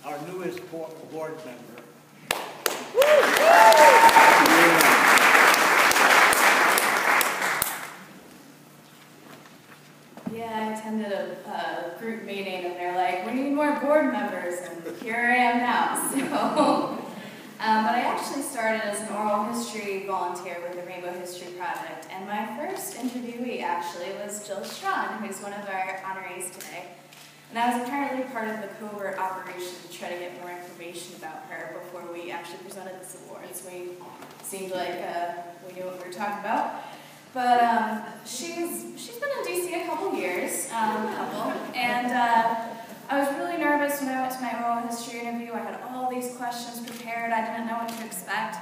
Our newest board member. Yeah, I attended a group meeting and they're like, we need more board members, and here I am now. So, but I actually started as an oral history volunteer with the Rainbow History Project, and my first interviewee actually was Jill Strawn, who's one of our honorees today. And I was apparently part of the covert operation to try to get more information about her before we actually presented this awards. We seemed like we knew what we were talking about. But she's been in DC a couple years, and I was really nervous when I went to my oral history interview. I had all these questions prepared. I didn't know what to expect.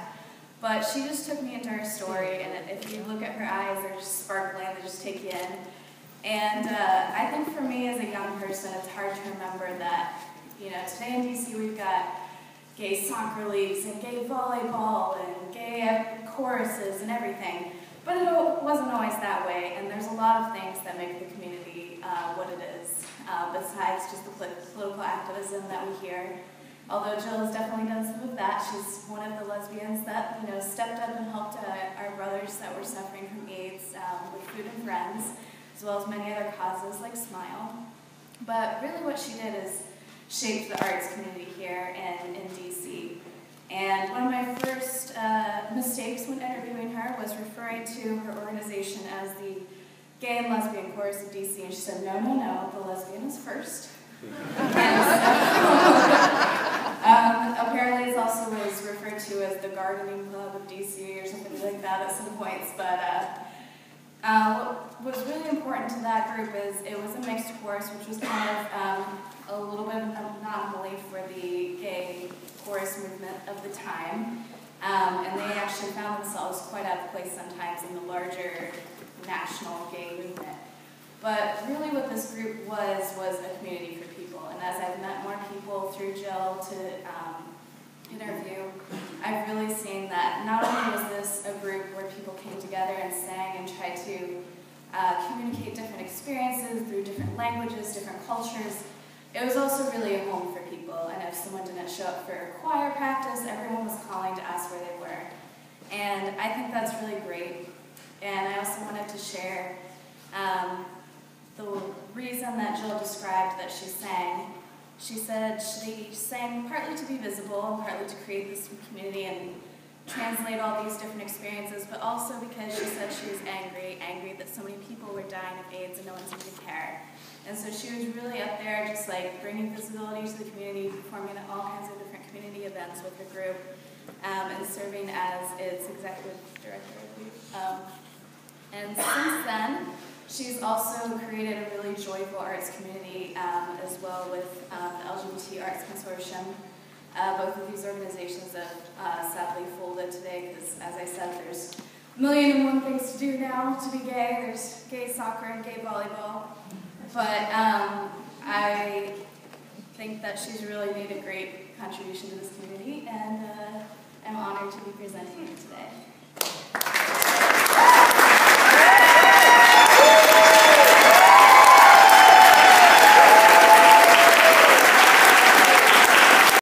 But she just took me into her story, and if you look at her eyes, they're just sparkling, they just take you in. And I think for me as a young person, it's hard to remember that, today in DC we've got gay soccer leagues and gay volleyball and gay choruses and everything. But it wasn't always that way, and there's a lot of things that make the community what it is, besides just the political activism that we hear. Although Jill has definitely done some of that. She's one of the lesbians that stepped up and helped our brothers that were suffering from AIDS with food and friends, as well as many other causes like Smile. But really what she did is shape the arts community here in DC. And one of my first mistakes when interviewing her was referring to her organization as the Gay and Lesbian Chorus of DC, and she said, no, the lesbian is first. Apparently it also was referred to as the Gardening Club of DC or something like that at some points, but what was really important to that group is it was a mixed chorus, which was kind of a little bit of an anomaly for the gay chorus movement of the time, and they actually found themselves quite out of place sometimes in the larger national gay movement. But really what this group was a community for people, and as I've met more people through Jill to interview, I've really seen that not only was this a group where people came together and sang and tried to communicate different experiences through different languages, different cultures, it was also really a home for people, and if someone didn't show up for choir practice, everyone was calling to ask where they were. And I think that's really great. And I also wanted to share the reason that Jill described that she sang. She said she sang partly to be visible and partly to create this community and translate all these different experiences, but also because she said she was angry that so many people were dying of AIDS and no one seemed to care. And so she was really up there just like bringing visibility to the community, performing at all kinds of different community events with her group, and serving as its executive director, I believe. And since then, she's also created a really joyful arts community as well with the LGBT Arts Consortium. Both of these organizations have sadly folded today because, as I said, there's a million and one things to do now to be gay. There's gay soccer and gay volleyball. But I think that she's really made a great contribution to this community, and I'm honored to be presenting it today.